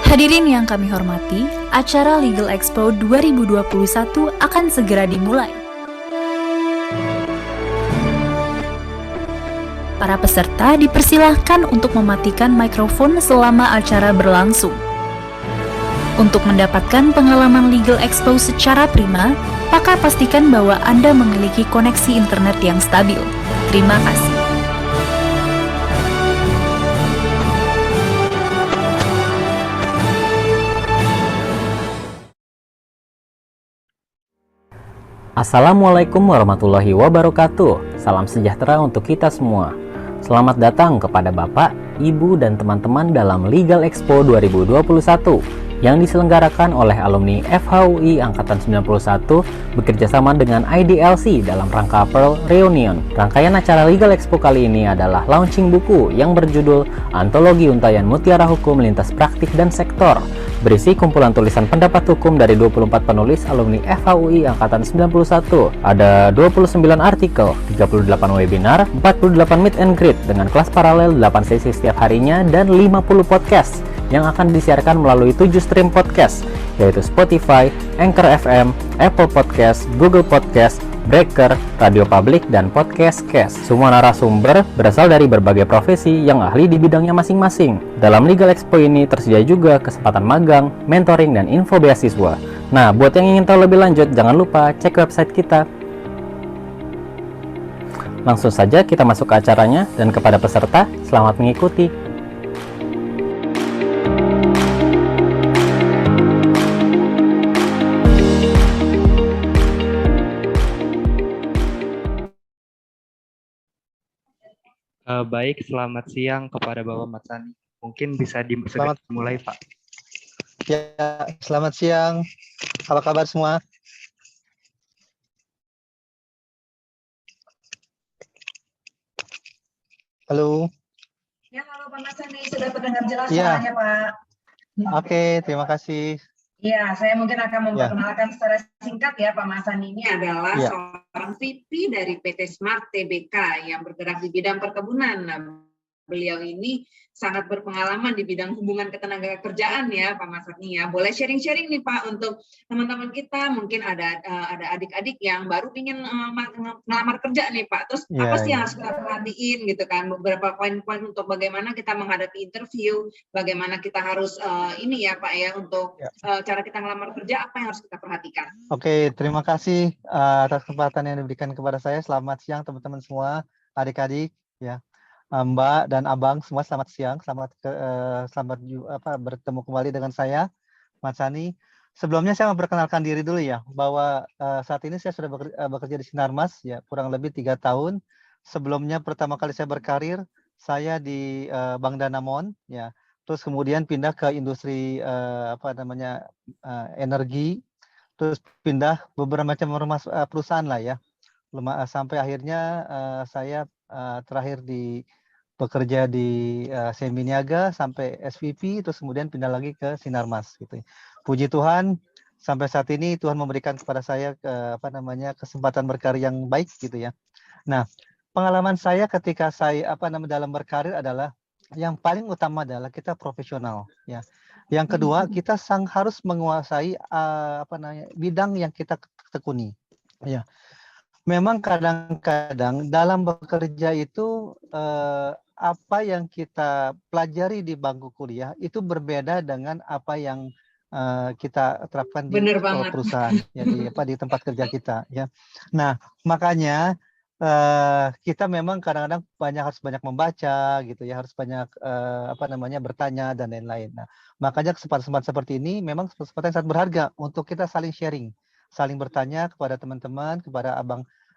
Hadirin yang kami hormati, acara Legal Expo 2021 akan segera dimulai. Para peserta dipersilahkan untuk mematikan mikrofon selama acara berlangsung. Untuk mendapatkan pengalaman Legal Expo secara prima, maka pastikan bahwa Anda memiliki koneksi internet yang stabil. Terima kasih. Assalamualaikum warahmatullahi wabarakatuh. Salam sejahtera untuk kita semua. Selamat datang kepada Bapak, Ibu, dan teman-teman dalam Legal Expo 2021 yang diselenggarakan oleh alumni FHUI Angkatan 91 bekerjasama dengan IDLC dalam rangka Pearl Reunion. Rangkaian acara Legal Expo kali ini adalah launching buku yang berjudul Antologi Untayan Mutiara Hukum Lintas Praktik dan Sektor, berisi kumpulan tulisan pendapat hukum dari 24 penulis alumni FHUI Angkatan 91. Ada 29 artikel, 38 webinar, 48 meet and greet dengan kelas paralel 8 sesi setiap harinya, dan 50 podcast yang akan disiarkan melalui 7 stream podcast, yaitu Spotify, Anchor FM, Apple Podcast, Google Podcast, Breaker, Radio Public, dan Podcast Cast. Semua narasumber berasal dari berbagai profesi yang ahli di bidangnya masing-masing. Dalam Legal Expo ini tersedia juga kesempatan magang, mentoring, dan info beasiswa. Nah, buat yang ingin tahu lebih lanjut, jangan lupa cek website kita. Langsung saja kita masuk ke acaranya, dan kepada peserta, selamat mengikuti. Baik, selamat siang kepada Bapak Matsani. Mungkin bisa dimulai, Pak. Ya, selamat siang. Apa kabar semua? Halo. Ya, halo Pak Matsani. Sudah terdengar jelas Ya. suaranya, Pak. Oke, terima kasih. Ya, saya mungkin akan memperkenalkan secara singkat ya, Pak Matsani ini adalah seorang VP dari PT Smart Tbk yang bergerak di bidang perkebunan. Nah, beliau ini sangat berpengalaman di bidang hubungan ketenagakerjaan ya, Pak Matsani ya. Boleh sharing-sharing nih Pak untuk teman-teman kita, mungkin ada adik-adik yang baru ingin melamar kerja nih Pak. Terus apa sih yang harus kita perhatiin gitu kan? Beberapa poin-poin untuk bagaimana kita menghadapi interview, bagaimana kita harus ini ya Pak ya untuk cara kita melamar kerja, apa yang harus kita perhatikan? Oke, terima kasih atas kesempatan yang diberikan kepada saya. Selamat siang teman-teman semua, adik-adik ya. Mbak dan Abang semua selamat siang, selamat bertemu kembali dengan saya, Matsani. Sebelumnya saya memperkenalkan diri dulu ya, bahwa saat ini saya sudah bekerja di Sinarmas ya kurang lebih 3 tahun. Sebelumnya pertama kali saya berkarir saya di Bank Danamon ya, terus kemudian pindah ke industri energi, terus pindah beberapa macam perusahaan lah ya, sampai akhirnya saya terakhir bekerja di Seminiaga sampai SVP, terus kemudian pindah lagi ke Sinarmas gitu. Puji Tuhan sampai saat ini Tuhan memberikan kepada saya kesempatan berkarya yang baik gitu ya. Nah, pengalaman saya ketika saya dalam berkarir adalah yang paling utama adalah kita profesional ya. Yang kedua, kita harus menguasai bidang yang kita tekuni ya. Memang kadang-kadang dalam bekerja itu apa yang kita pelajari di bangku kuliah itu berbeda dengan apa yang kita terapkan di perusahaan ya, di tempat kerja kita ya. Nah, makanya kita memang kadang-kadang harus banyak membaca gitu ya, harus banyak bertanya dan lain-lain. Nah, makanya kesempatan seperti ini memang kesempatan yang sangat berharga untuk kita saling sharing, saling bertanya kepada teman-teman, kepada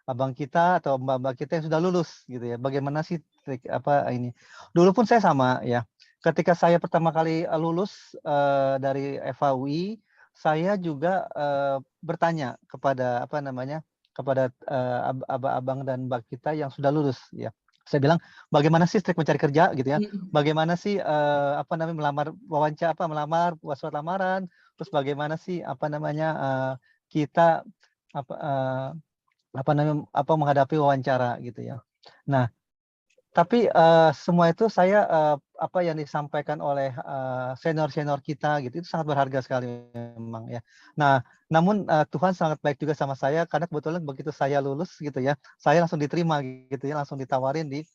abang kita atau mbak-mbak kita yang sudah lulus gitu ya. Bagaimana sih trik ini? Dulu pun saya sama ya. Ketika saya pertama kali lulus dari FHUI, saya juga bertanya kepada kepada abang dan mbak kita yang sudah lulus ya. Saya bilang, bagaimana sih trik mencari kerja gitu ya? Bagaimana sih melamar surat lamaran? Terus bagaimana sih kita menghadapi wawancara gitu ya. Nah, tapi semua itu saya apa yang disampaikan oleh senior-senior kita gitu itu sangat berharga sekali memang ya. Nah, namun Tuhan sangat baik juga sama saya karena kebetulan begitu saya lulus gitu ya, saya langsung diterima gitu ya, langsung ditawarin di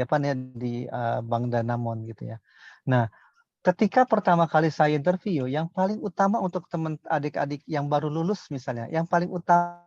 apa nih di Bank Danamon gitu ya. Nah, ketika pertama kali saya interview, yang paling utama untuk teman adik-adik yang baru lulus misalnya, yang paling utama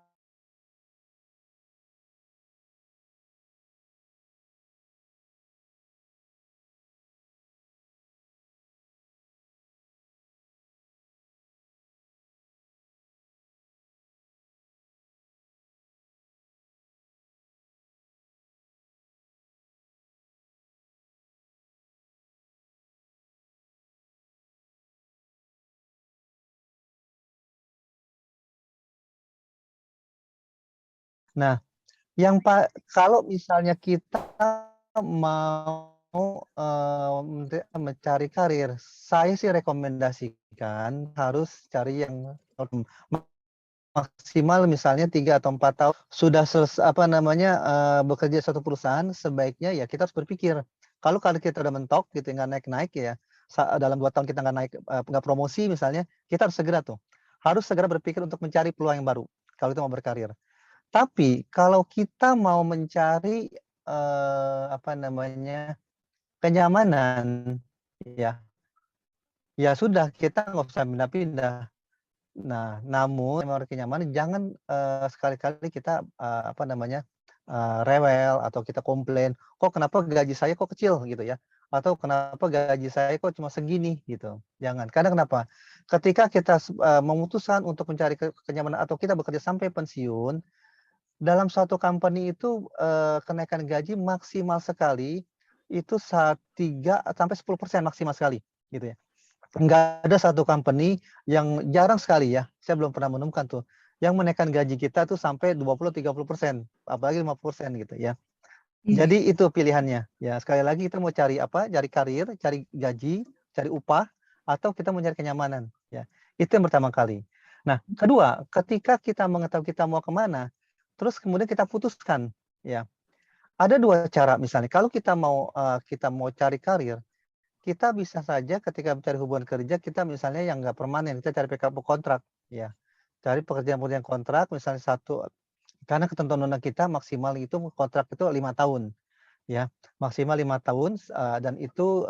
nah, kalau misalnya kita mau mencari karir, saya sih rekomendasikan harus cari yang maksimal misalnya 3 atau 4 tahun sudah bekerja satu perusahaan, sebaiknya ya kita harus berpikir, kalau kita udah mentok gitu nggak naik-naik ya, dalam 2 tahun kita nggak naik, nggak promosi misalnya, kita harus segera berpikir untuk mencari peluang yang baru, kalau itu mau berkarir. Tapi kalau kita mau mencari, kenyamanan, ya ya sudah kita nggak usah pindah-pindah. Nah, namun memang kenyamanan jangan, sekali-kali kita, rewel atau kita komplain, "Kok kenapa gaji saya kok kecil?" Gitu ya, atau "Kenapa gaji saya kok cuma segini?" Gitu. Jangan. Karena kenapa? Ketika kita memutuskan untuk mencari kenyamanan atau kita bekerja sampai pensiun, dalam suatu company itu, kenaikan gaji maksimal sekali itu 3 sampai 10% maksimal sekali, gitu ya. Nggak ada satu company yang jarang sekali ya, saya belum pernah menemukan tuh, yang menaikkan gaji kita tuh sampai 20-30%, apalagi 50% gitu ya. Jadi itu pilihannya. Ya, sekali lagi kita mau cari apa? Cari karir, cari gaji, cari upah, atau kita mau cari kenyamanan. Ya, itu yang pertama kali. Nah, kedua, ketika kita mengetahui kita mau kemana, terus kemudian kita putuskan. Ya, ada 2 cara misalnya. Kalau kita mau cari karir, kita bisa saja ketika mencari hubungan kerja, kita misalnya yang nggak permanen, kita cari PK kontrak, ya. Cari pekerjaan-pekerjaan kontrak, misalnya karena ketentuan undang kita maksimal itu kontrak itu 5 tahun, ya. Maksimal 5 tahun, dan itu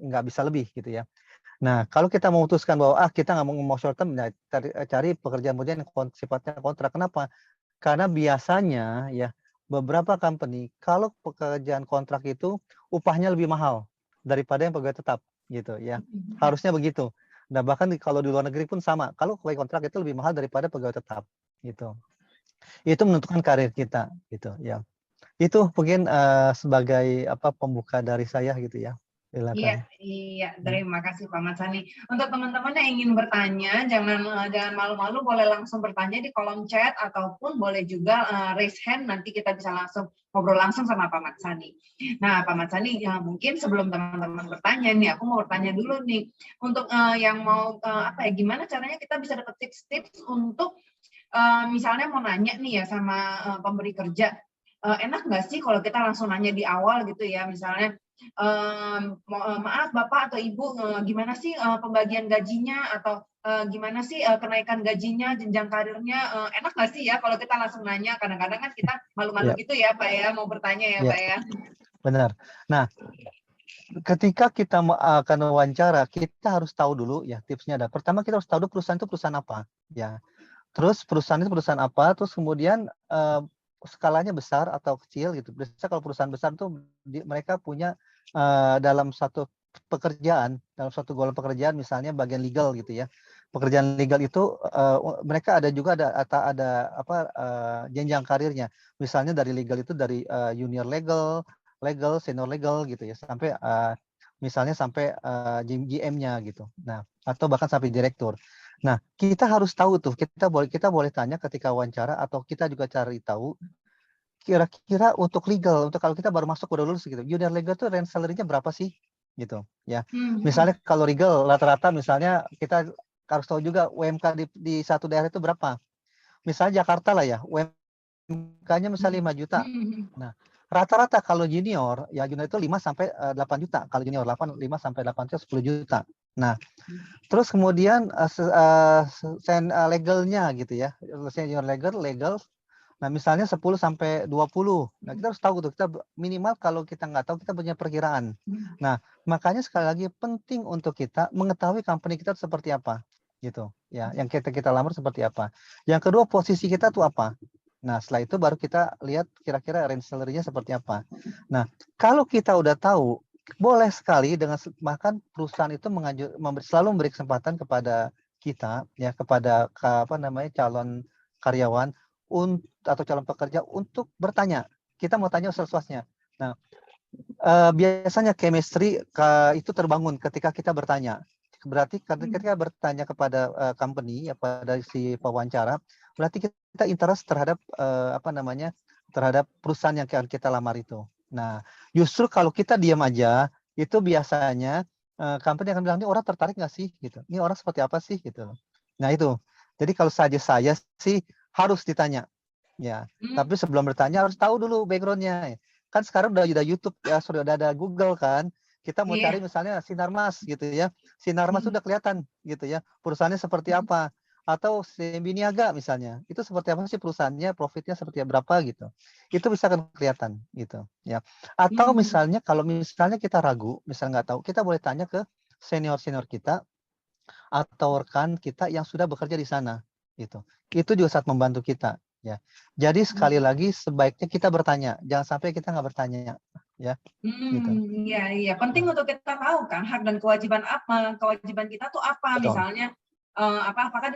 nggak bisa lebih gitu ya. Nah, kalau kita memutuskan bahwa kita nggak mau short term, nah, cari pekerjaan-pekerjaan yang sifatnya kontrak. Kenapa? Karena biasanya ya beberapa company kalau pekerjaan kontrak itu upahnya lebih mahal daripada yang pegawai tetap gitu ya. Harusnya begitu. Nah, bahkan kalau di luar negeri pun sama. Kalau pegawai kontrak itu lebih mahal daripada pegawai tetap gitu. Itu menentukan karir kita gitu ya. Itu mungkin sebagai pembuka dari saya gitu ya. Silakan. Iya, terima kasih Pak Matsani. Untuk teman-teman yang ingin bertanya, jangan malu-malu, boleh langsung bertanya di kolom chat ataupun boleh juga raise hand, nanti kita bisa langsung ngobrol langsung sama Pak Matsani. Nah, Pak Matsani, ya, mungkin sebelum teman-teman bertanya nih, aku mau bertanya dulu nih, untuk yang mau gimana caranya kita bisa dapat tips-tips untuk misalnya mau nanya nih ya sama pemberi kerja, enak nggak sih kalau kita langsung nanya di awal gitu ya, misalnya maaf Bapak atau Ibu, gimana sih pembagian gajinya atau gimana sih kenaikan gajinya, jenjang karirnya, enak nggak sih ya kalau kita langsung nanya? Kadang-kadang kan kita malu-malu gitu ya Pak ya, mau bertanya ya Pak ya. Benar. Nah, ketika kita akan wawancara, kita harus tahu dulu ya tipsnya ada. Pertama kita harus tahu dulu perusahaan itu perusahaan apa ya. Terus perusahaan itu perusahaan apa, terus kemudian skalanya besar atau kecil gitu. Biasanya kalau perusahaan besar tuh mereka punya dalam satu pekerjaan, dalam satu golongan pekerjaan misalnya bagian legal gitu ya. Pekerjaan legal itu mereka ada juga jenjang karirnya. Misalnya dari legal itu dari junior legal, senior legal gitu ya, sampai misalnya sampai GM-nya gitu. Nah, atau bahkan sampai direktur. Nah, kita harus tahu tuh, kita boleh tanya ketika wawancara atau kita juga cari tahu kira-kira untuk legal, untuk kalau kita baru masuk udah lulus gitu. Junior legal tuh range salary-nya berapa sih? Gitu, ya. Misalnya kalau legal rata-rata misalnya kita harus tahu juga UMK di satu daerah itu berapa. Misalnya Jakarta lah ya, UMK-nya misalnya 5 juta. Nah, rata-rata kalau junior, ya junior itu 5 sampai 8 juta. Kalau junior 5 sampai 8 juta, 10 juta. Nah, terus kemudian legalnya gitu ya. Senior legal. Nah, misalnya 10 sampai 20. Nah, kita harus tahu tuh, kita minimal kalau kita nggak tahu, kita punya perkiraan. Nah, makanya sekali lagi penting untuk kita mengetahui company kita seperti apa gitu ya. Yang kita lamar seperti apa. Yang kedua, posisi kita tuh apa. Nah, setelah itu baru kita lihat kira-kira range salary-nya seperti apa. Nah, kalau kita udah tahu, boleh sekali dengan bahkan perusahaan itu selalu memberi kesempatan kepada kita ya, kepada calon karyawan atau calon pekerja untuk bertanya. Kita mau tanya sesuatunya. Nah, biasanya chemistry itu terbangun ketika kita bertanya. Berarti ketika bertanya kepada company ya, pada si pewawancara, berarti kita interest terhadap terhadap perusahaan yang kita lamar itu. Nah, justru kalau kita diam aja, itu biasanya company akan bilang, ini orang tertarik nggak sih gitu. Ini orang seperti apa sih gitu. Nah, itu. Jadi kalau saya sih harus ditanya. Ya, tapi sebelum bertanya harus tahu dulu background-nya. Kan sekarang udah YouTube ya, sudah ada Google kan. Kita mau cari misalnya Sinarmas gitu ya. Sinarmas sudah kelihatan gitu ya. Perusahaannya seperti apa? Atau Sembiniaga misalnya. Itu seperti apa sih perusahaannya, profitnya seperti berapa gitu. Itu bisa kan kelihatan gitu ya. Atau misalnya kalau misalnya kita ragu, misalnya nggak tahu, kita boleh tanya ke senior-senior kita atau rekan kita yang sudah bekerja di sana gitu. Itu juga sangat membantu kita ya. Jadi sekali lagi sebaiknya kita bertanya, jangan sampai kita nggak bertanya ya. Gitu. Iya, penting untuk kita tahu kan hak dan kewajiban kita tuh apa. Betul. Misalnya apakah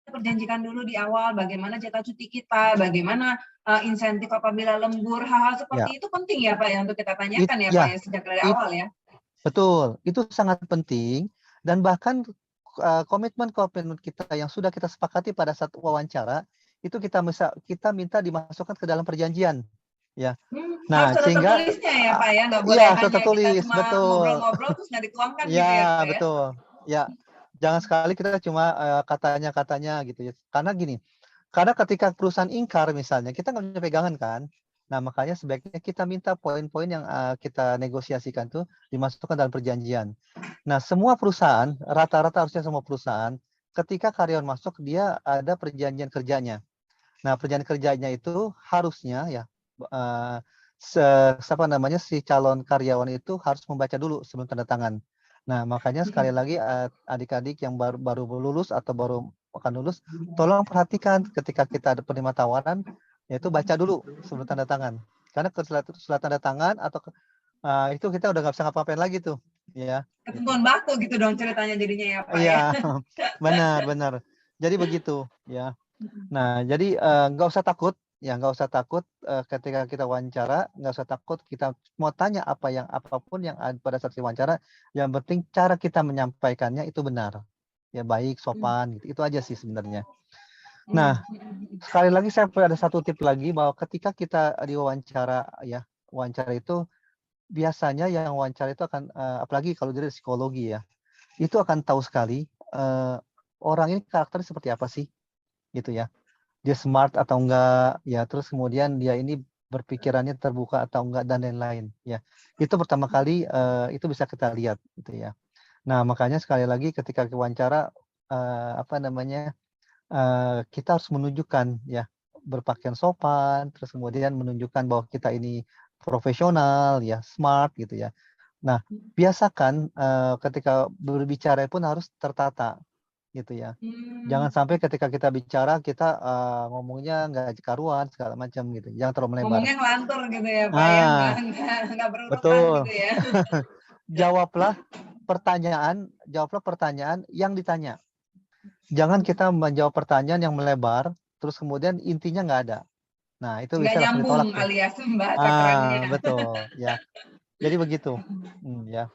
perjanjikan dulu di awal, bagaimana jatah cuti kita, bagaimana insentif apabila lembur, hal-hal seperti itu penting ya Pak ya untuk kita tanyakan ya Pak ya sejak dari awal ya. Betul, itu sangat penting dan bahkan komitmen kita yang sudah kita sepakati pada saat wawancara itu kita minta dimasukkan ke dalam perjanjian ya. Nah, harus ada sehingga tertulisnya ya Pak ya, nggak boleh hanya tertulis, kita cuma ngobrol-ngobrol terus nggak dituangkan gitu ya Pak ya. Betul. Ya, jangan sekali kita cuma katanya gitu ya. Karena gini, karena ketika perusahaan ingkar misalnya, kita nggak punya pegangan kan. Nah, makanya sebaiknya kita minta poin-poin yang kita negosiasikan tuh dimasukkan dalam perjanjian. Nah, semua perusahaan, rata-rata harusnya semua perusahaan, ketika karyawan masuk, dia ada perjanjian kerjanya. Nah, perjanjian kerjanya itu harusnya ya, si calon karyawan itu harus membaca dulu sebelum tanda tangan. Nah, makanya sekali lagi adik-adik yang baru lulus atau baru akan lulus, tolong perhatikan ketika kita ada penerima tawaran, yaitu baca dulu sebelum tanda tangan. Karena setelah tanda tangan atau itu kita udah nggak bisa ngapa-ngapain lagi tuh, ya. Ketentuan baku gitu dong ceritanya jadinya ya Pak Iya, ya. benar. Jadi begitu, ya. Nah, jadi nggak usah takut, ya nggak usah takut ketika kita wawancara, nggak usah takut kita mau tanya apapun yang ada pada saat wawancara, yang penting cara kita menyampaikannya itu benar, ya baik, sopan, gitu. Itu aja sih sebenarnya. Nah, sekali lagi saya ada satu tip lagi bahwa ketika kita diwawancara, ya wawancara itu biasanya yang wawancara itu akan apalagi kalau dari psikologi ya, itu akan tahu sekali orang ini karakternya seperti apa sih, gitu ya. Dia smart atau enggak, ya terus kemudian dia ini berpikirannya terbuka atau enggak dan lain-lain, ya. Itu pertama kali itu bisa kita lihat, gitu ya. Nah, makanya sekali lagi ketika wawancara kita harus menunjukkan ya berpakaian sopan, terus kemudian menunjukkan bahwa kita ini profesional, ya smart, gitu ya. Nah, biasakan ketika berbicara pun harus tertata, gitu ya. Jangan sampai ketika kita bicara kita ngomongnya nggak karuan segala macam gitu. Jangan terlalu melebar. Ngomongnya ngelantur gitu ya Pak ya, nggak berurutan betul. gitu ya. Jawablah pertanyaan yang ditanya. Jangan kita menjawab pertanyaan yang melebar, terus kemudian intinya nggak ada. Nah, itu Nggak bisa langsung ditolak. nyambung alias bahasa kerennya. Betul, ya. Jadi begitu, ya.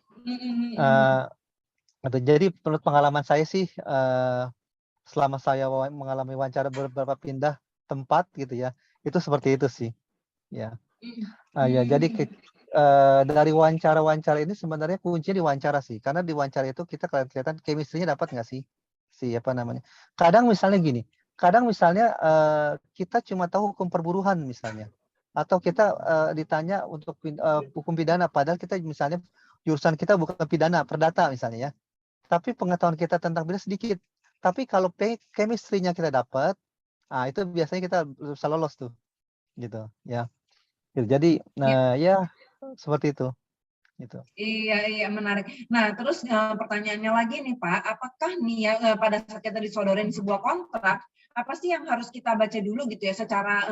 Jadi menurut pengalaman saya sih, selama saya mengalami wawancara beberapa pindah tempat gitu ya, itu seperti itu sih, ya. Ya, jadi dari wawancara ini sebenarnya kuncinya di wawancara sih, karena di wawancara itu kita kelihatan chemistry-nya dapat nggak sih, kadang misalnya gini, kita cuma tahu hukum perburuan misalnya, atau kita ditanya untuk hukum pidana, padahal kita misalnya jurusan kita bukan pidana, perdata misalnya ya. Tapi pengetahuan kita tentang pidana sedikit. Tapi kalau chemistry-nya kita dapat, itu biasanya kita bisa lolos tuh, gitu ya. Jadi, ya seperti itu. Gitu. Iya, menarik. Nah, terus pertanyaannya lagi nih Pak, apakah nih ya pada saat kita disodorin sebuah kontrak, apa sih yang harus kita baca dulu gitu ya, secara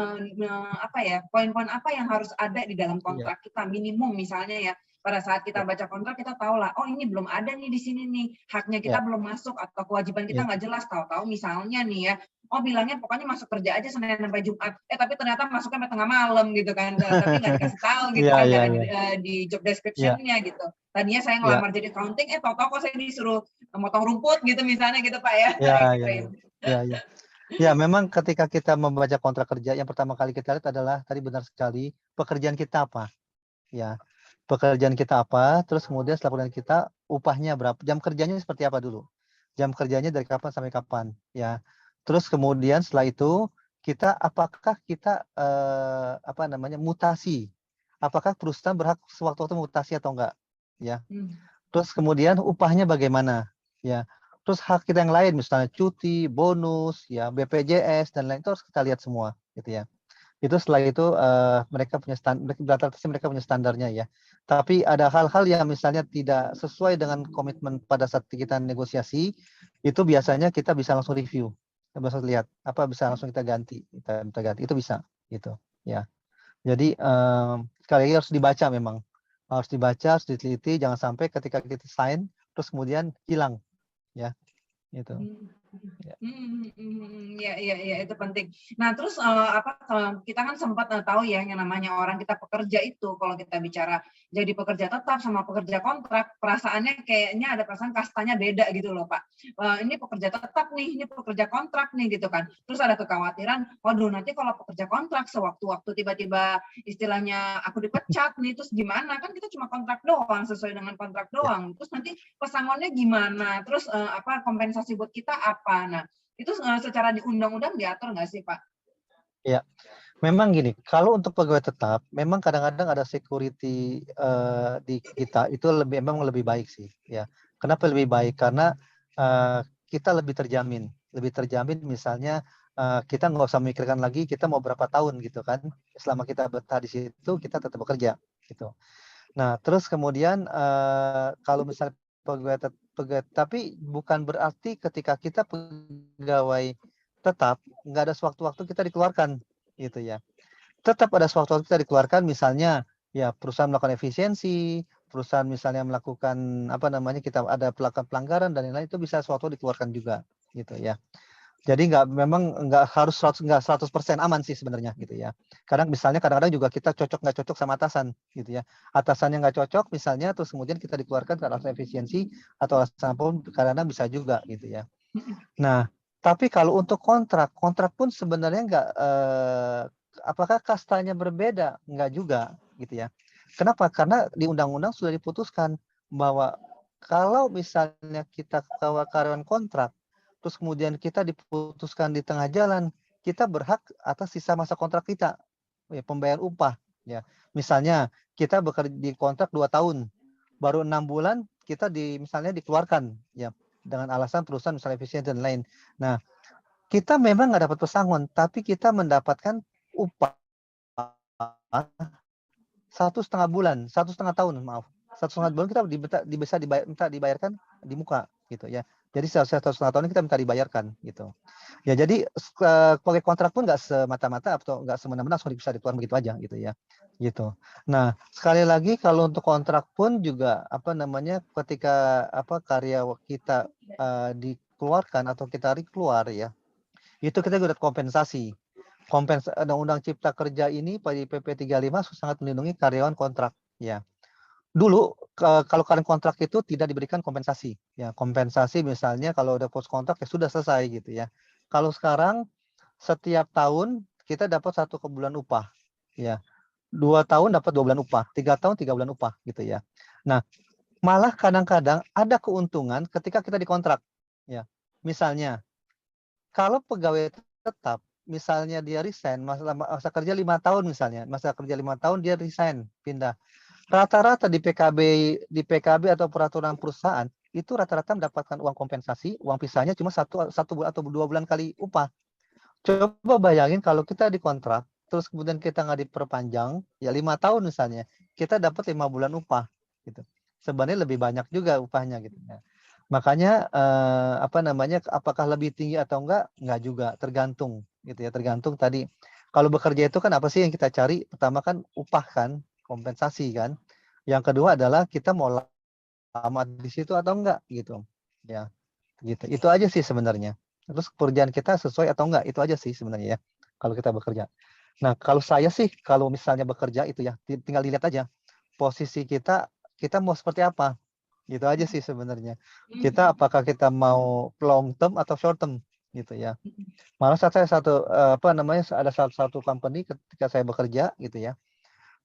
apa ya, poin-poin apa yang harus ada di dalam kontrak kita minimum misalnya ya. Pada saat kita baca kontrak kita tahu lah, oh ini belum ada nih di sini nih, haknya kita belum masuk atau kewajiban kita nggak jelas. Tahu-tahu misalnya nih ya, oh bilangnya pokoknya masuk kerja aja Senin sampai Jumat, tapi ternyata masuknya sampai tengah malam gitu kan, tapi nggak dikasih tahu gitu kan, nggak ada di job description-nya gitu. Tadinya saya ngelamar jadi accounting, tahu-tahu kok saya disuruh motong rumput gitu misalnya gitu Pak ya. Ya, memang ketika kita membaca kontrak kerja, yang pertama kali kita lihat adalah tadi benar sekali, pekerjaan kita apa, ya. Pekerjaan kita apa, terus kemudian setelah pekerjaan kita upahnya berapa, jam kerjanya seperti apa dulu, jam kerjanya dari kapan sampai kapan, ya. Terus kemudian setelah itu kita apakah kita mutasi, apakah perusahaan berhak sewaktu-waktu mutasi atau enggak, ya. Terus kemudian upahnya bagaimana, ya. Terus hak kita yang lain misalnya cuti, bonus, ya BPJS dan lain itu harus kita lihat semua, gitu ya. Itu setelah itu mereka punya mereka punya standarnya ya. Tapi ada hal-hal yang misalnya tidak sesuai dengan komitmen pada saat kita negosiasi, itu biasanya kita bisa langsung review, kita bisa lihat apa bisa langsung kita ganti, itu bisa gitu ya. Jadi sekali lagi harus dibaca, memang harus dibaca, harus diteliti, jangan sampai ketika kita sign terus kemudian hilang ya gitu. Ya, itu penting. Nah, terus kita kan sempat tahu ya yang namanya orang kita pekerja itu, kalau kita bicara jadi pekerja tetap sama pekerja kontrak, perasaannya kayaknya ada perasaan kastanya beda gitu loh Pak. Ini pekerja tetap nih, ini pekerja kontrak nih gitu kan. Terus ada kekhawatiran, waduh nanti kalau pekerja kontrak sewaktu-waktu tiba-tiba istilahnya aku dipecat nih, terus gimana? Kan kita cuma kontrak doang, sesuai dengan kontrak doang. Terus nanti pesangonnya gimana? Terus kompensasi buat kita apa? Nah, itu secara di undang-undang diatur nggak sih, Pak? Ya, memang gini, kalau untuk pegawai tetap, memang kadang-kadang ada security di kita itu memang lebih baik sih, ya. Kenapa lebih baik? Karena kita lebih terjamin misalnya kita nggak usah memikirkan lagi kita mau berapa tahun gitu kan, selama kita betah di situ kita tetap bekerja gitu. Nah, terus kemudian kalau misalnya pegawai tapi bukan berarti ketika kita pegawai tetap nggak ada sewaktu-waktu kita dikeluarkan gitu ya. Tetap ada sewaktu-waktu kita dikeluarkan, misalnya ya perusahaan melakukan efisiensi, perusahaan misalnya melakukan kita ada pelanggaran dan lain-lain, itu bisa sewaktu dikeluarkan juga gitu ya. Jadi memang nggak harus 100% aman sih sebenarnya gitu ya. Kadang-kadang juga kita nggak cocok sama atasan gitu ya. Atasannya nggak cocok misalnya, terus kemudian kita dikeluarkan karena alasan efisiensi atau alasan apapun, kadang-kadang bisa juga gitu ya. Nah, tapi kalau untuk kontrak pun sebenarnya nggak apakah kastanya berbeda? Nggak juga gitu ya. Kenapa? Karena di undang-undang sudah diputuskan bahwa kalau misalnya kita karyawan kontrak terus kemudian kita diputuskan di tengah jalan, kita berhak atas sisa masa kontrak kita, ya, pembayaran upah. Ya, misalnya kita bekerja di kontrak 2 tahun, baru 6 bulan kita misalnya dikeluarkan, ya, dengan alasan perusahaan misalnya efisien dan lain. Nah, kita memang nggak dapat pesangon, tapi kita mendapatkan upah 1,5 bulan, 1,5 tahun, maaf. 1,5 bulan kita bisa dibayarkan di muka, gitu ya. Jadi 1,5 tahun kita minta dibayarkan gitu. Ya jadi pakai kontrak pun nggak semata-mata atau nggak semena-mena langsung bisa dikeluarkan begitu aja gitu ya. Gitu. Nah, sekali lagi kalau untuk kontrak pun juga ketika karya kita dikeluarkan atau kita keluar ya. Itu kita juga kompensasi. Undang-Undang Cipta Kerja ini pada PP 35 sangat melindungi karyawan kontrak ya. Dulu kalau karyawan kontrak itu tidak diberikan kompensasi ya, kompensasi misalnya kalau udah post kontrak ya sudah selesai gitu ya. Kalau sekarang setiap tahun kita dapat 1 bulan upah ya, 2 tahun dapat 2 bulan upah, 3 tahun 3 bulan upah gitu ya. Nah, malah kadang-kadang ada keuntungan ketika kita dikontrak ya. Misalnya kalau pegawai tetap misalnya dia resign, masa kerja 5 tahun misalnya, masa kerja 5 tahun dia resign, pindah. Rata-rata di PKB atau peraturan perusahaan itu rata-rata mendapatkan uang kompensasi, uang pisahnya cuma satu atau 2 bulan kali upah. Coba bayangin kalau kita dikontrak, terus kemudian kita nggak diperpanjang, ya 5 tahun misalnya, kita dapat 5 bulan upah, gitu. Sebenarnya lebih banyak juga upahnya, gitu. Nah, makanya apakah lebih tinggi atau enggak juga, tergantung, gitu ya, tergantung tadi. Kalau bekerja itu kan apa sih yang kita cari? Pertama kan upah kan, kompensasi kan. Yang kedua adalah kita mau lama di situ atau enggak, gitu. Ya, gitu. Itu aja sih sebenarnya. Terus pekerjaan kita sesuai atau enggak, itu aja sih sebenarnya ya, kalau kita bekerja. Nah, kalau saya sih, kalau misalnya bekerja itu ya, tinggal dilihat aja posisi kita mau seperti apa, gitu aja sih sebenarnya. Kita apakah kita mau long term atau short term, gitu ya. Malah saya ada satu company ketika saya bekerja, gitu ya,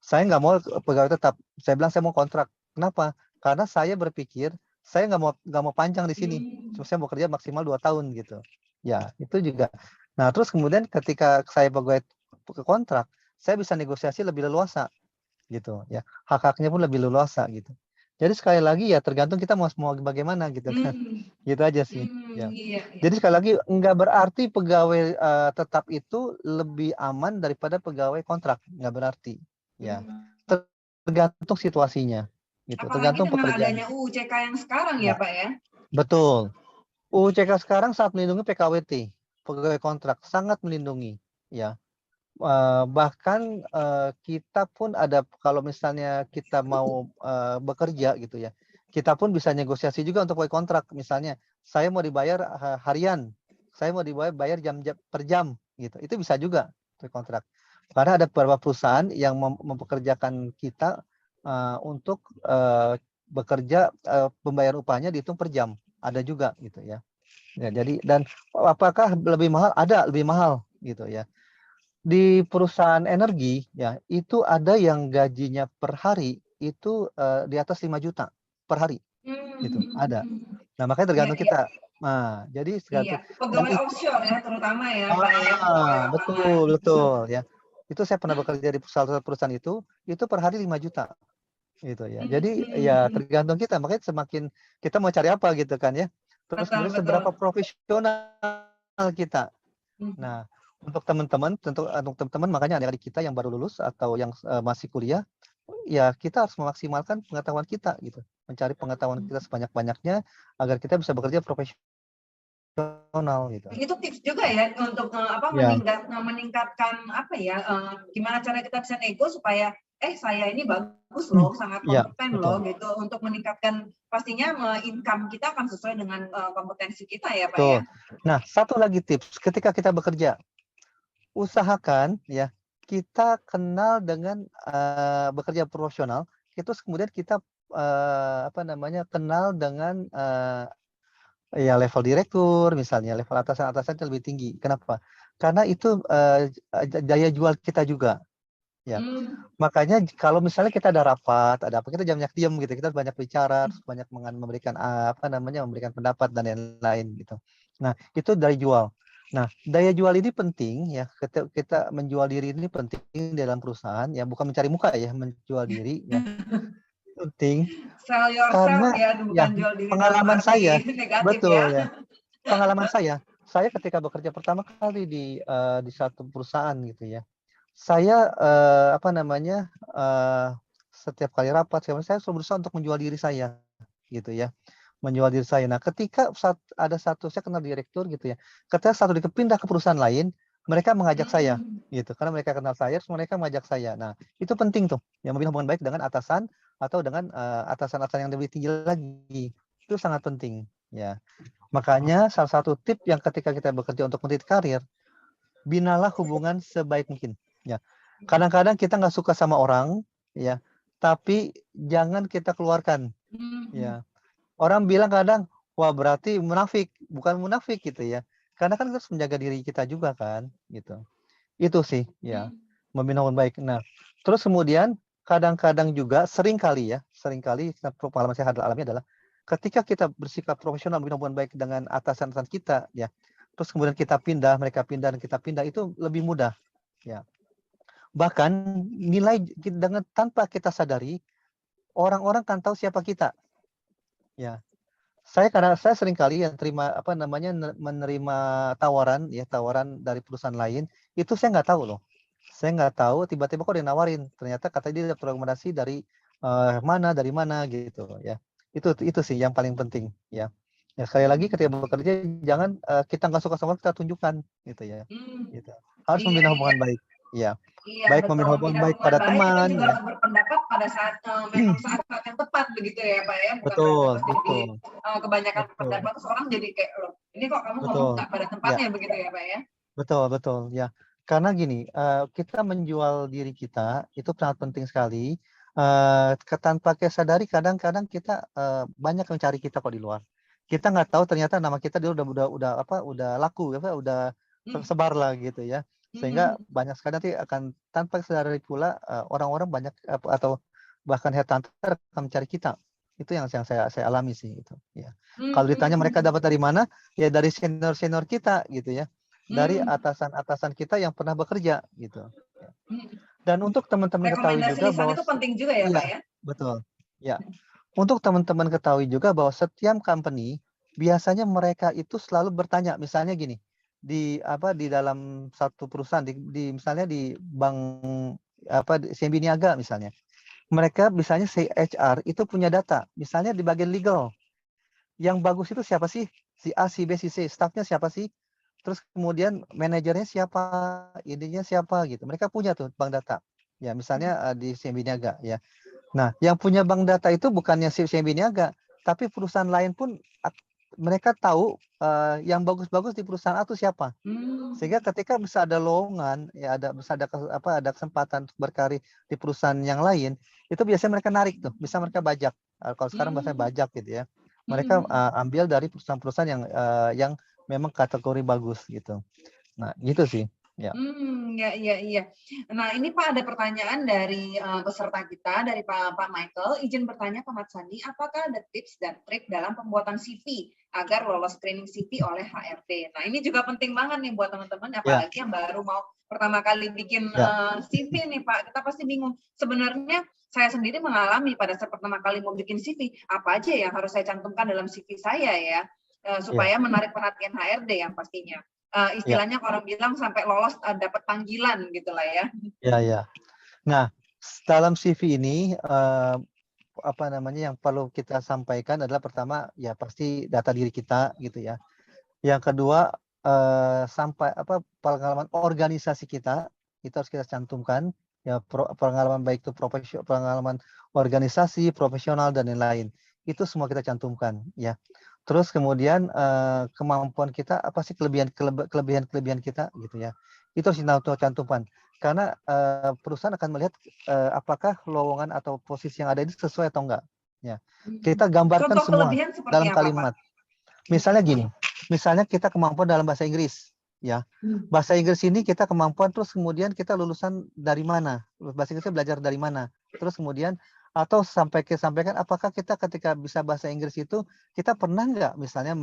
saya nggak mau pegawai tetap, saya bilang saya mau kontrak. Kenapa? Karena saya berpikir saya nggak mau panjang di sini, saya mau kerja maksimal 2 tahun gitu. Ya, itu juga. Nah, terus kemudian ketika saya pegawai ke kontrak, saya bisa negosiasi lebih leluasa gitu ya. Hak-haknya pun lebih leluasa gitu. Jadi sekali lagi ya tergantung kita mau bagaimana gitu kan. Gitu aja sih. Ya. Iya, iya. Jadi sekali lagi nggak berarti pegawai tetap itu lebih aman daripada pegawai kontrak, nggak berarti. Ya, tergantung situasinya. Gitu. Apalagi Tergantung dengan pekerjaan. adanya UU CK yang sekarang ya, Ya, Pak ya. betul. UU CK sekarang sangat melindungi PKWT, pegawai kontrak, sangat melindungi. Ya. Bahkan kita pun ada, kalau misalnya kita mau bekerja gitu ya, kita pun bisa negosiasi juga untuk pegawai kontrak. Misalnya saya mau dibayar harian, saya mau dibayar jam per jam gitu, itu bisa juga pegawai kontrak. Karena ada beberapa perusahaan yang mempekerjakan kita untuk bekerja, pembayaran upahnya dihitung per jam, ada juga gitu ya. Ya, jadi dan apakah lebih mahal? Ada lebih mahal gitu ya. Di perusahaan energi ya, itu ada yang gajinya per hari itu di atas 5 juta per hari gitu, ada. Nah, makanya Iya, tergantung iya. kita. Nah, jadi Iya, tergantung dan pegawai offshore ya terutama ya, Pak ya, pegawai lapangan. betul ya. Itu saya pernah bekerja di salah satu perusahaan itu per hari 5 juta gitu ya. Jadi ya tergantung kita, makanya semakin kita mau cari apa gitu kan ya. Terus Betul, kemudian betul. seberapa profesional kita. Nah, untuk teman-teman makanya adik-adik kita yang baru lulus atau yang masih kuliah, ya kita harus memaksimalkan pengetahuan kita gitu. Mencari pengetahuan kita sebanyak-banyaknya agar kita bisa bekerja profesional gitu. Itu tips juga ya untuk Ya, meningkatkan apa ya, gimana cara kita bisa nego supaya saya ini bagus loh, sangat ya, kompeten betul. loh gitu, untuk meningkatkan pastinya income kita akan sesuai dengan kompetensi kita ya, Pak Betul. ya. Nah, satu lagi tips ketika kita bekerja, usahakan ya kita kenal dengan bekerja profesional, terus kemudian kita kenal dengan ya level direktur misalnya, level atasan-atasan yang lebih tinggi. Kenapa? Karena itu daya jual kita juga. Ya, makanya kalau misalnya kita ada rapat, ada apa, kita jangan banyak diam gitu, kita banyak bicara, terus banyak memberikan memberikan pendapat dan lain-lain gitu. Nah, itu daya jual. Nah, daya jual ini penting ya, kita menjual diri ini penting dalam perusahaan ya, bukan mencari muka ya, menjual diri ya. Penting Sell yourself karena ya, ya bukan jual diri dalam pengalaman saya, arti negatif betul ya. ya. Pengalaman saya ketika bekerja pertama kali di satu perusahaan gitu ya. Saya setiap kali rapat saya selalu berusaha untuk menjual diri saya gitu ya, menjual diri saya. Nah, ketika ada satu saya kenal direktur gitu ya, ketika satu pindah ke perusahaan lain, mereka mengajak saya gitu, karena mereka kenal saya, terus mereka mengajak saya. Nah, itu penting tuh, yang membina hubungan baik dengan atasan atau dengan atasan-atasan yang lebih tinggi lagi, itu sangat penting ya. Makanya salah satu tip yang ketika kita bekerja untuk meniti karir, binalah hubungan sebaik mungkin. Ya, kadang-kadang kita nggak suka sama orang, ya, tapi jangan kita keluarkan. Ya, orang bilang kadang, wah berarti munafik, bukan munafik gitu ya. Karena kan kita harus menjaga diri kita juga kan, gitu. Itu sih, ya, membina hubungan baik. Nah, terus kemudian kadang-kadang juga seringkali pengalaman saya alami adalah ketika kita bersikap profesional, membina hubungan baik dengan atasan-atasan kita, ya, terus kemudian kita pindah, mereka pindah dan kita pindah, itu lebih mudah. Ya. Bahkan nilai dengan tanpa kita sadari, orang-orang kan tahu siapa kita. Ya. Karena saya sering kali yang menerima tawaran dari perusahaan lain, itu saya nggak tahu loh. Saya nggak tahu, tiba-tiba kok dia nawarin, ternyata kata dia dapat rekomendasi dari dari mana gitu ya. Itu sih yang paling penting ya. Ya sekali lagi ketika bekerja jangan kita nggak suka sama kita tunjukkan gitu ya. Gitu. Harus Iya, membina iya. hubungan baik. Ya. Iya, Baik betul. membina hubungan Membina baik hubungan pada baik, kita teman juga ya. harus berpendapat pada saat memang saat yang tepat begitu ya Pak ya. Bukan berarti Betul, pasti betul. kebanyakan Betul. pendapat terus orang jadi kayak loh, ini kok kamu ngomong Betul. nggak pada Ya. tempatnya begitu ya Pak ya. Betul, betul ya. Karena gini, kita menjual diri kita itu sangat penting sekali. Tanpa kita sadari kadang-kadang kita banyak yang cari kita kok di luar. Kita nggak tahu ternyata nama kita dia udah laku udah tersebar lah gitu ya. Sehingga banyak sekali nanti akan tanpa sadari pula orang-orang banyak atau bahkan headhunter akan mencari kita. Itu yang saya alami sih itu ya. Kalau ditanya mereka dapat dari mana? Ya dari senior-senior kita gitu ya. Dari atasan-atasan kita yang pernah bekerja gitu. Dan untuk teman-teman ketahui Rekomendasi juga lisan bahwa itu penting juga ya Pak ya. betul. Ya. Untuk teman-teman ketahui juga bahwa setiap company biasanya mereka itu selalu bertanya, misalnya gini, di dalam satu perusahaan misalnya di bank CIMB Niaga misalnya. Mereka misalnya si HR itu punya data, misalnya di bagian legal. Yang bagus itu siapa sih? Si A, si B, si C, staffnya siapa sih? Terus kemudian manajernya siapa, ininya siapa gitu. Mereka punya tuh bank data. Ya, misalnya di CIMB Niaga ya. Nah, yang punya bank data itu bukannya si CIMB Niaga, tapi perusahaan lain pun mereka tahu yang bagus-bagus di perusahaan itu siapa. Sehingga ketika bisa ada lowongan, ya bisa ada kesempatan untuk berkarir di perusahaan yang lain, itu biasanya mereka narik tuh, bisa mereka bajak. Kalau sekarang bahasanya bajak gitu ya. Mereka ambil dari perusahaan-perusahaan yang memang kategori bagus gitu. Nah, gitu sih. Ya. Iya. Nah, ini Pak ada pertanyaan dari peserta kita, dari Pak Michael. Izin bertanya Pak Mat Sandi, apakah ada tips dan trik dalam pembuatan CV agar lolos screening CV oleh HRD? Nah, ini juga penting banget nih buat teman-teman, apalagi yang baru mau pertama kali bikin CV nih Pak. Kita pasti bingung. Sebenarnya saya sendiri mengalami pada saat pertama kali mau bikin CV, apa aja yang harus saya cantumkan dalam CV saya ya, supaya menarik perhatian HRD yang pastinya. Istilahnya orang bilang sampai lolos dapat panggilan gitulah ya. Ya. Nah, dalam CV ini yang perlu kita sampaikan adalah pertama ya pasti data diri kita gitu ya. Yang kedua pengalaman organisasi kita itu harus kita cantumkan ya, pengalaman baik itu pengalaman organisasi, profesional dan lain-lain. Itu semua kita cantumkan ya. Terus kemudian kemampuan kita apa sih kelebihan kita gitu ya. Itu harus kita cantumkan. Karena perusahaan akan melihat apakah lowongan atau posisi yang ada ini sesuai atau enggak. Ya. Kita gambarkan Contoh semua kelebihan seperti dalam apa, kalimat. Pak? Misalnya gini, misalnya kita kemampuan dalam bahasa Inggris. Ya, bahasa Inggris ini kita kemampuan terus kemudian kita lulusan dari mana? Bahasa Inggrisnya belajar dari mana? Terus kemudian atau sampaikan apakah kita ketika bisa bahasa Inggris itu kita pernah nggak misalnya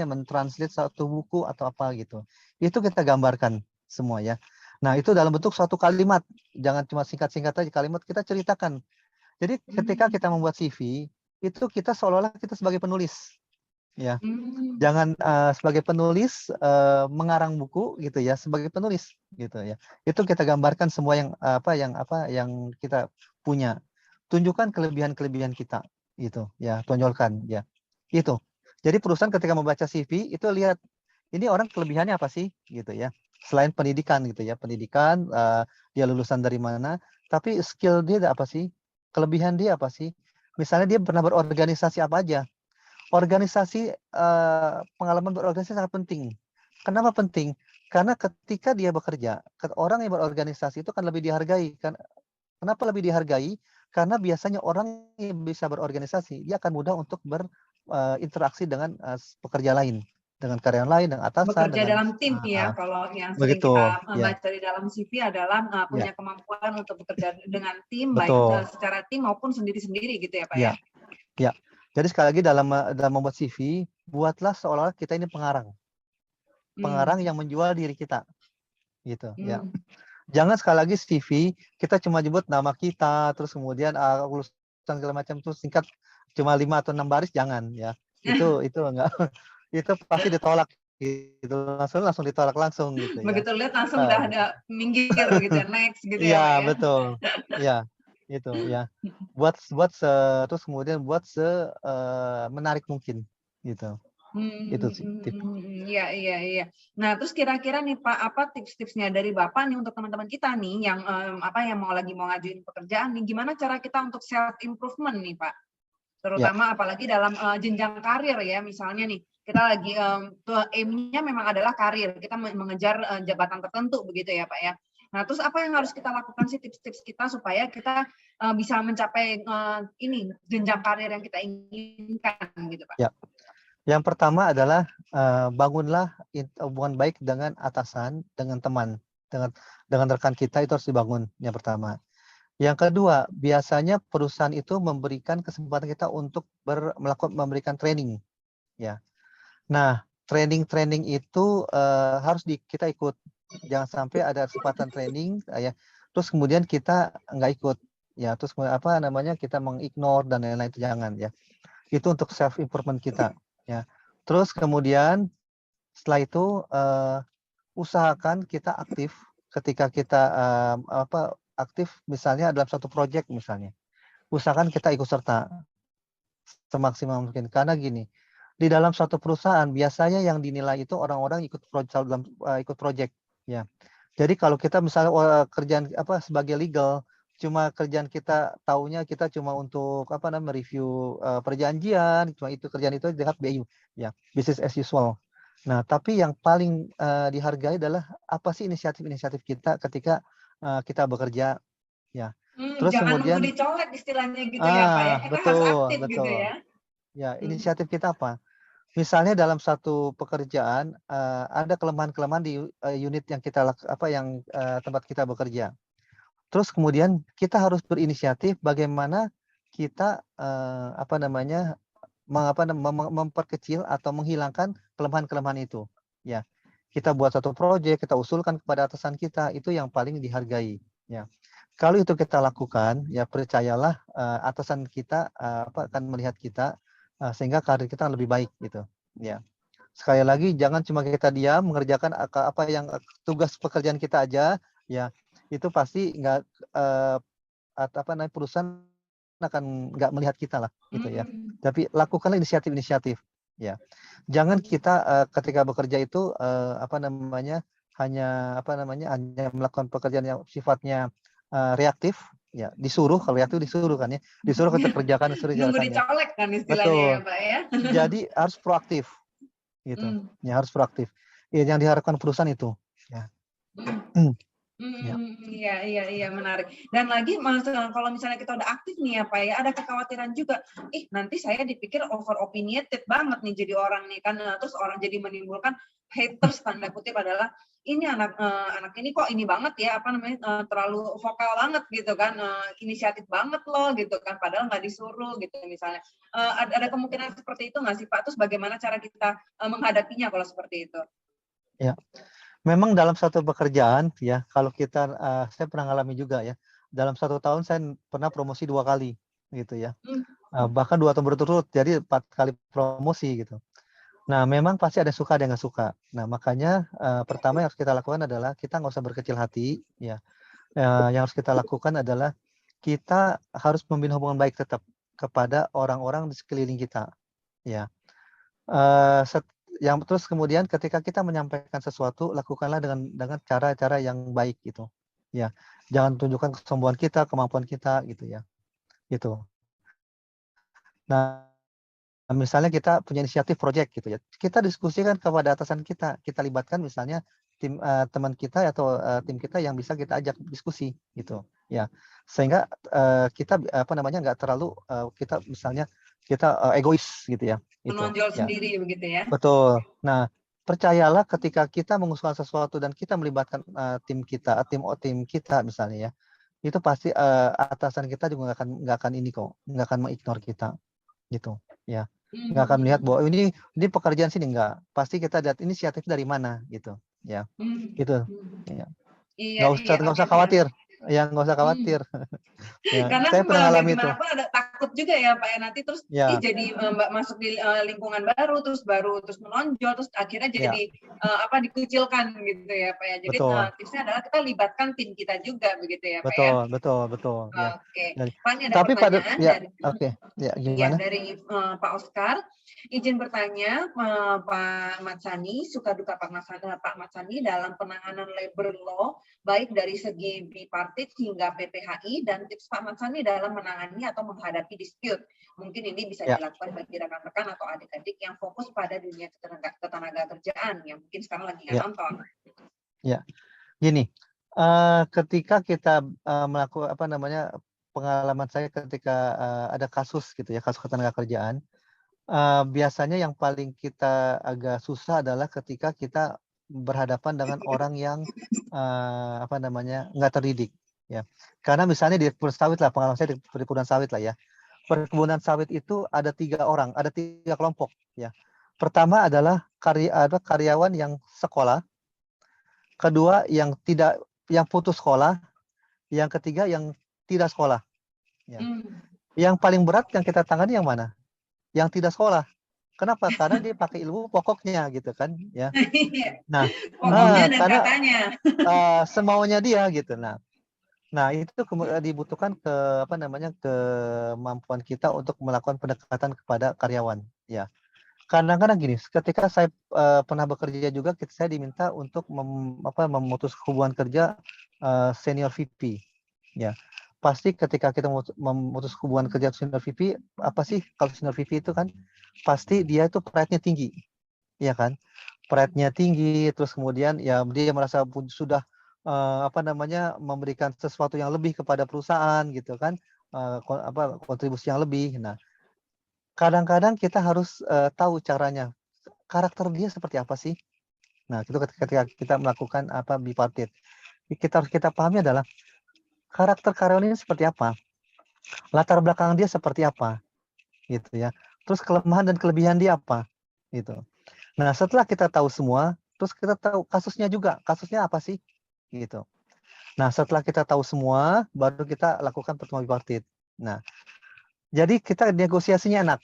mentranslate satu buku atau apa gitu. Itu kita gambarkan semua ya. Nah, itu dalam bentuk suatu kalimat. Jangan cuma singkat-singkat aja kalimat, kita ceritakan. Jadi ketika kita membuat CV, itu kita seolah-olah kita sebagai penulis. Ya. Jangan sebagai penulis mengarang buku gitu ya, sebagai penulis gitu ya. Itu kita gambarkan semua yang kita punya. Tunjukkan kelebihan-kelebihan kita gitu ya, tonjolkan ya. Itu. Jadi perusahaan ketika membaca CV itu lihat ini orang kelebihannya apa sih gitu ya. Selain pendidikan gitu ya, pendidikan dia lulusan dari mana, tapi skill dia apa sih? Kelebihan dia apa sih? Misalnya dia pernah berorganisasi apa aja. Organisasi pengalaman berorganisasi sangat penting. Kenapa penting? Karena ketika dia bekerja, orang yang berorganisasi itu kan lebih dihargai. Kenapa lebih dihargai? Karena biasanya orang yang bisa berorganisasi, dia akan mudah untuk berinteraksi dengan pekerja lain, dengan karyawan lain, dengan atasan. Bekerja dalam tim ya, kalau yang sering begitu, kita baca di dalam CV adalah punya kemampuan untuk bekerja dengan tim, baik secara tim maupun sendiri-sendiri gitu ya Pak ya? Ya. Jadi sekali lagi dalam membuat CV, buatlah seolah-olah kita ini pengarang. pengarang yang menjual diri kita, gitu ya. Hmm. Jangan sekali lagi CV kita cuma nyebut nama kita, terus kemudian lulusan segala macam terus singkat cuma 5 atau 6 baris, jangan ya. Itu enggak itu pasti ditolak gitu, langsung ditolak langsung gitu ya. Begitu lihat langsung udah Gitu. ada minggir gitu ya, next gitu ya Iya, Pak ya. betul. Iya, itu ya. Terus kemudian buat menarik mungkin gitu. Itu sih tips. Iya, iya, iya. Nah, terus kira-kira nih Pak, apa tips-tipsnya dari Bapak nih untuk teman-teman kita nih yang yang mau ngajuin pekerjaan nih, gimana cara kita untuk self improvement nih Pak? Ya, Terutama apalagi dalam jenjang karir ya, misalnya nih kita lagi aim-nya memang adalah karir, kita mengejar jabatan tertentu begitu ya Pak ya. Nah, terus apa yang harus kita lakukan sih tips-tips kita supaya kita bisa mencapai jenjang karir yang kita inginkan gitu Pak? ya. Yang pertama adalah bangunlah hubungan baik dengan atasan, dengan teman, dengan rekan kita, itu harus dibangun yang pertama. Yang kedua, biasanya perusahaan itu memberikan kesempatan kita untuk memberikan training, ya. Nah, training itu harus kita ikut. Jangan sampai ada kesempatan training, ya. Terus kemudian kita nggak ikut, ya. Terus kita mengignore dan lain-lain, itu jangan, ya. Itu untuk self improvement kita, ya. Terus kemudian setelah itu usahakan kita aktif ketika kita aktif misalnya dalam satu proyek misalnya. Usahakan kita ikut serta semaksimal mungkin, karena gini, di dalam suatu perusahaan biasanya yang dinilai itu orang-orang ikut proyek ya. Jadi kalau kita misalnya kerjaan sebagai legal, cuma kerjaan kita taunya kita cuma untuk review perjanjian, cuma itu kerjaan itu dengan BAU ya, business as usual. Nah, tapi yang paling dihargai adalah apa sih inisiatif kita ketika kita bekerja ya. Terus Jangan kemudian nunggu dicolek istilahnya gitu ya Pak ya, kita harus aktif gitu betul. ya. Ya, inisiatif kita apa? Misalnya dalam satu pekerjaan ada kelemahan-kelemahan di unit yang tempat kita bekerja. Terus kemudian kita harus berinisiatif bagaimana kita memperkecil atau menghilangkan kelemahan-kelemahan itu. Ya, kita buat satu proyek, kita usulkan kepada atasan kita, itu yang paling dihargai. Ya, kalau itu kita lakukan, ya percayalah atasan kita akan melihat kita sehingga karir kita lebih baik gitu. Ya, sekali lagi jangan cuma kita diam mengerjakan tugas pekerjaan kita aja, ya itu pasti nggak perusahaan akan nggak melihat kita lah gitu ya. Tapi lakukanlah inisiatif-inisiatif ya. Jangan kita ketika bekerja itu hanya melakukan pekerjaan yang sifatnya reaktif ya, kalau reaktif disuruh kan ya. Disuruh kita kerjakan, Nunggu dicolek kan istilahnya ya Pak ya. Jadi harus proaktif gitu. Ya harus proaktif. Ya, yang diharapkan perusahaan itu ya. Iya menarik. Dan lagi kalau misalnya kita udah aktif nih ya Pak ya, ada kekhawatiran juga, nanti saya dipikir over opinionated banget nih jadi orang nih kan, terus orang jadi menimbulkan haters tanda kutip adalah ini anak ini kok ini banget ya terlalu vokal banget gitu kan, inisiatif banget loh gitu kan, padahal nggak disuruh gitu misalnya. Ada kemungkinan seperti itu nggak sih Pak? Terus bagaimana cara kita menghadapinya kalau seperti itu? Ya. Memang dalam satu pekerjaan ya, kalau kita saya pernah ngalami juga ya, dalam 1 tahun saya pernah promosi 2 kali gitu ya, bahkan 2 tahun berturut-turut, jadi 4 kali promosi gitu. Nah, memang pasti ada suka ada yang nggak suka. Nah, makanya pertama yang harus kita lakukan adalah kita nggak usah berkecil hati ya. Yang harus kita lakukan adalah kita harus membina hubungan baik tetap kepada orang-orang di sekeliling kita ya. Terus kemudian ketika kita menyampaikan sesuatu, lakukanlah dengan cara-cara yang baik gitu. Ya, jangan tunjukkan kesombongan kita, kemampuan kita gitu ya. Gitu. Nah, misalnya kita punya inisiatif proyek gitu ya. Kita diskusikan kepada atasan kita, kita libatkan misalnya teman kita atau tim kita yang bisa kita ajak diskusi gitu. Ya. Sehingga kita nggak terlalu kita misalnya kita egois gitu ya. Menonjol sendiri begitu ya. Betul. Nah, percayalah ketika kita mengusulkan sesuatu dan kita melibatkan tim kita misalnya ya, itu pasti atasan kita juga nggak akan nggak akan mengignore kita gitu ya. nggak akan melihat bahwa ini pekerjaan sini, enggak. Pasti kita lihat inisiatif dari mana gitu, ya. Gitu. Ya. Iya, iya, Nggak oke, usah khawatir. Ya, nggak usah khawatir. Ya, Karena saya pernah ngalami itu. bagaimanapun ada takut juga ya Pak ya, nanti terus Ya, jadi masuk di lingkungan baru terus menonjol terus akhirnya ya, jadi dikucilkan gitu ya Pak ya. Jadi betul, tipsnya adalah kita libatkan tim kita juga begitu ya Pak ya. betul, betul, betul. Ya. Oke, Dan, Pak ini ada tapi pertanyaan ya, dari oke, ya ya, gimana? dari Pak Oscar. Izin bertanya, Pak Matsani, suka duka Pak Matsani dalam penanganan labor law, baik dari segi bipartit hingga PPHI, dan tips Pak Matsani dalam menangani atau menghadapi dispute. Mungkin ini bisa Ya, dilakukan bagi rekan-rekan atau adik-adik yang fokus pada dunia ketenaga kerjaan, yang mungkin sekarang lagi nggak ya, nonton. ya. Gini, ketika kita melakukan pengalaman saya ketika ada kasus gitu ya, kasus ketenaga kerjaan. Biasanya yang paling kita agak susah adalah ketika kita berhadapan dengan orang yang nggak terdidik, ya. Karena misalnya di perkebunan sawit lah, pengalaman saya di perkebunan sawit lah ya. Perkebunan sawit itu ada 3 orang, ada 3 kelompok, ya. Pertama adalah karyawan yang sekolah, kedua yang putus sekolah, yang ketiga yang tidak sekolah, ya. Yang paling berat yang kita tangani yang mana? Yang tidak sekolah. Kenapa? Karena dia pakai ilmu pokoknya gitu kan, ya. Nah, Pokoknya dan karena katanya. semaunya dia gitu. Nah, itu dibutuhkan kemampuan kita untuk melakukan pendekatan kepada karyawan, ya. Kadang-kadang gini, ketika saya pernah bekerja juga, saya diminta untuk memutus hubungan kerja senior VP, ya. Pasti ketika kita memutus hubungan kerja senior VP, apa sih kalau senior VP itu kan pasti dia itu pride-nya tinggi, ya kan? Pride-nya tinggi, terus kemudian ya dia merasa sudah memberikan sesuatu yang lebih kepada perusahaan gitu kan, kontribusi yang lebih. Nah, kadang-kadang kita harus tahu caranya, karakter dia seperti apa sih? Nah, itu ketika kita melakukan bipartit, kita pahami adalah karakter karyawan ini seperti apa, latar belakang dia seperti apa, gitu ya. Terus kelemahan dan kelebihan dia apa, gitu. Nah, setelah kita tahu semua, terus kita tahu kasusnya juga, kasusnya apa sih, gitu. Nah, setelah kita tahu semua, baru kita lakukan pertemuan bipartit. Nah, jadi kita negosiasinya enak,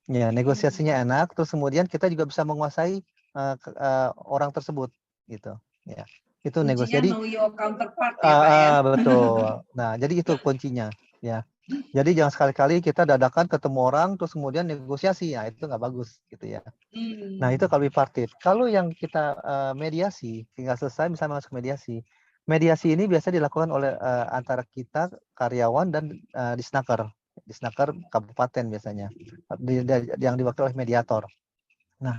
ya, negosiasinya enak. Terus kemudian kita juga bisa menguasai orang tersebut, gitu. Ya, itu negosiasi. Jadi know your counterpart ya Pak ya. Betul. Nah, jadi itu kuncinya, ya. Jadi jangan sekali-kali kita dadakan ketemu orang terus kemudian negosiasi, ya itu nggak bagus gitu ya. Nah, itu kalau bipartit. Kalau yang kita mediasi hingga selesai, misalnya masuk mediasi. Mediasi ini biasa dilakukan oleh antara kita karyawan dan disnaker kabupaten biasanya, yang diwakili oleh mediator. Nah,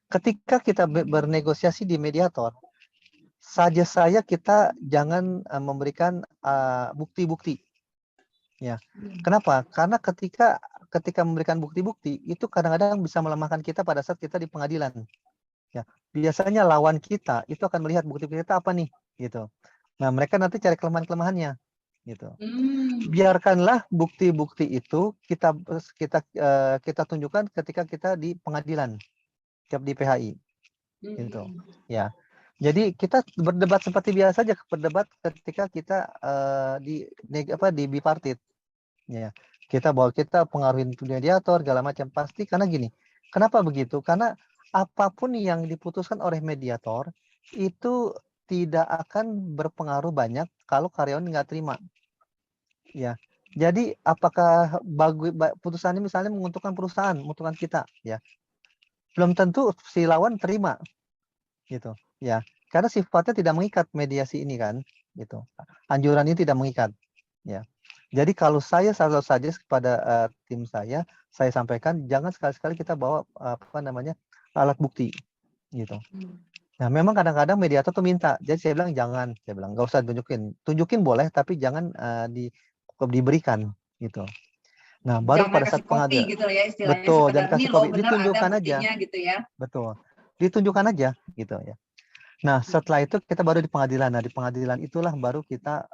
ketika kita bernegosiasi di mediator, saja kita jangan memberikan bukti-bukti, ya. Kenapa? Karena ketika memberikan bukti-bukti itu kadang-kadang bisa melemahkan kita pada saat kita di pengadilan, ya. Biasanya lawan kita itu akan melihat bukti kita apa nih, gitu. Nah, mereka nanti cari kelemahan-kelemahannya, gitu. Biarkanlah bukti-bukti itu kita tunjukkan ketika kita di pengadilan, di PHI, gitu, ya. Jadi kita berdebat seperti biasa saja, berdebat ketika kita di bipartit, ya. Kita pengaruhin mediator segala macam, pasti karena gini. Kenapa begitu? Karena apapun yang diputuskan oleh mediator itu tidak akan berpengaruh banyak kalau karyawan nggak terima, ya. Jadi apakah putusannya misalnya menguntungkan perusahaan, menguntungkan kita, ya. Belum tentu si lawan terima, gitu, ya. Karena sifatnya tidak mengikat mediasi ini kan, gitu. Anjuran ini tidak mengikat, ya. Jadi kalau saya selalu saja kepada tim saya sampaikan jangan sekali-sekali kita bawa alat bukti, gitu. Nah, memang kadang-kadang mediator tuh minta, jadi saya bilang nggak usah tunjukin boleh, tapi jangan diberikan, gitu. Nah, baru jangan pada saat pengadilan, gitu ya, istilahnya, betul, jangan kasih kopi, ditunjukkan aja, gitu ya. betul, ditunjukkan aja, gitu ya. Nah, setelah itu kita baru di pengadilan. Nah, di pengadilan itulah baru kita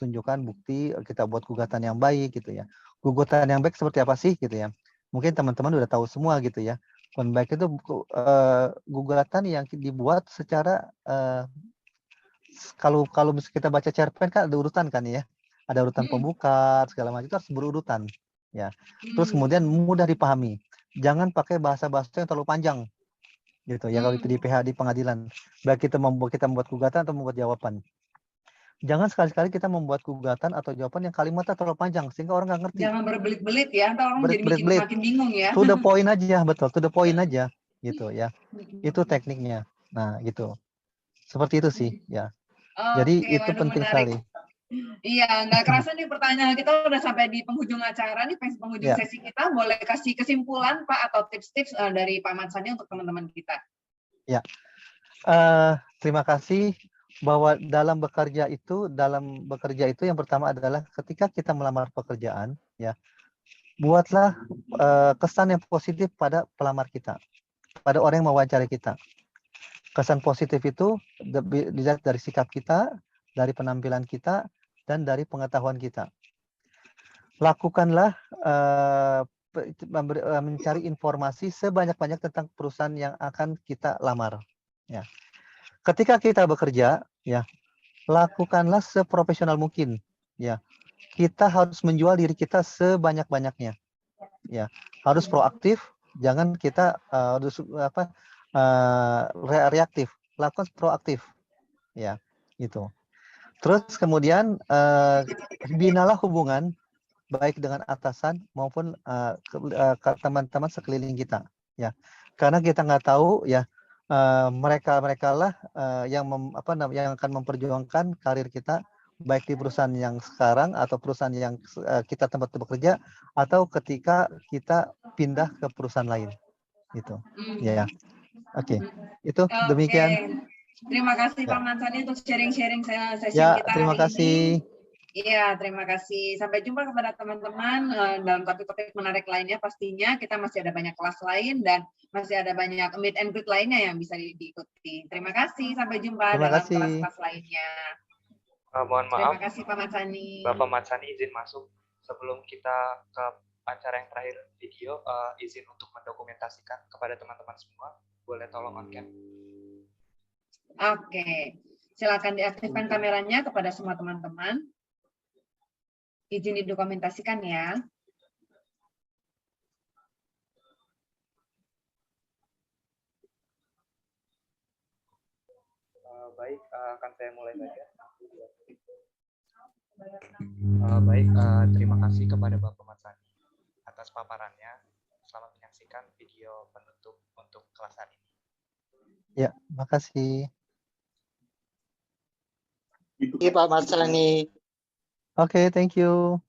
tunjukkan bukti, kita buat gugatan yang baik, gitu ya. Gugatan yang baik seperti apa sih, gitu ya. mungkin teman-teman udah tahu semua gitu ya. Phone back itu gugatan yang dibuat secara kalau kalau kita baca cerpen kan ada urutan kan ya. Ada urutan pembuka segala macam, itu harus berurutan ya. Terus kemudian mudah dipahami. Jangan pakai bahasa-bahasa yang terlalu panjang gitu ya kalau itu di PH di pengadilan. Baik kita membuat gugatan atau membuat jawaban. Jangan sekali-kali kita membuat gugatan atau jawaban yang kalimatnya terlalu panjang sehingga orang nggak ngerti. Jangan berbelit-belit ya, ntar orang jadi Berbelit-belit. makin bingung ya. To the point aja, betul. To the point aja gitu ya. Itu tekniknya. Nah, gitu. Seperti itu sih ya. Jadi Oke, itu waduh penting menarik. sekali. Iya, nggak kerasa nih pertanyaan kita udah sampai di penghujung acara nih, penghujung Ya. sesi kita. Boleh kasih kesimpulan Pak atau tips-tips dari Pak Matsani untuk teman-teman kita? Ya. Terima kasih bahwa dalam bekerja itu yang pertama adalah ketika kita melamar pekerjaan ya, buatlah kesan yang positif pada pelamar kita, pada orang yang mewawancari kita. Kesan positif itu dilihat dari sikap kita, dari penampilan kita, dan dari pengetahuan kita. Lakukanlah mencari informasi sebanyak-banyak tentang perusahaan yang akan kita lamar. Ya. Ketika kita bekerja, ya, lakukanlah seprofesional mungkin. Ya, kita harus menjual diri kita sebanyak-banyaknya. Ya, harus proaktif. Jangan kita harus reaktif. Lakukan proaktif. Ya, itu. Terus kemudian binalah hubungan baik dengan atasan maupun teman-teman sekeliling kita. Ya, karena kita nggak tahu ya. Mereka lah yang akan memperjuangkan karir kita baik di perusahaan yang sekarang atau perusahaan yang kita tempat bekerja atau ketika kita pindah ke perusahaan lain gitu ya. Oke. Itu demikian. Terima kasih Ya. Pak Matsani untuk sharing-sharing sesi Ya, kita terima hari kasih. ini. Iya, terima kasih. Sampai jumpa kepada teman-teman dalam topik-topik menarik lainnya. Pastinya kita masih ada banyak kelas lain dan masih ada banyak meet and greet lainnya yang bisa diikuti. Terima kasih. Sampai jumpa Terima dalam kasih. kelas-kelas lainnya. Mohon maaf, Terima kasih Pak Matsani. Bapak Matsani izin masuk sebelum kita ke acara yang terakhir video, izin untuk mendokumentasikan kepada teman-teman semua. Boleh tolong on cam? Oke, silakan diaktifkan kameranya kepada semua teman-teman. Izin didokumentasikan ya. Baik, akan saya mulai saja. Terima kasih kepada Bapak Matsani atas paparannya. Selamat menyaksikan video penutup untuk kelas hari ini. Ya, makasih. Iya Pak Matsani. Oke, thank you.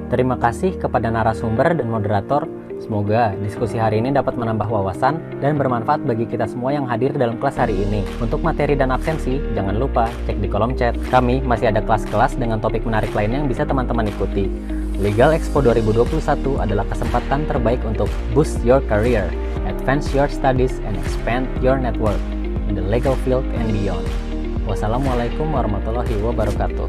Terima kasih kepada narasumber dan moderator. Semoga diskusi hari ini dapat menambah wawasan dan bermanfaat bagi kita semua yang hadir dalam kelas hari ini. Untuk materi dan absensi, jangan lupa cek di kolom chat. Kami masih ada kelas-kelas dengan topik menarik lainnya yang bisa teman-teman ikuti. Legal Expo 2021 adalah kesempatan terbaik untuk boost your career, advance your studies, and expand your network in the legal field and beyond. Wassalamualaikum warahmatullahi wabarakatuh.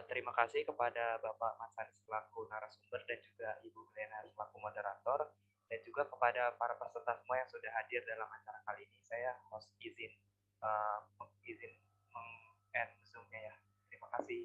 Terima kasih kepada Bapak Matsani selaku narasumber dan juga Ibu Lena selaku moderator dan juga kepada para peserta semua yang sudah hadir dalam acara kali ini. Saya host izin meng-end Zoom-nya ya. Terima kasih.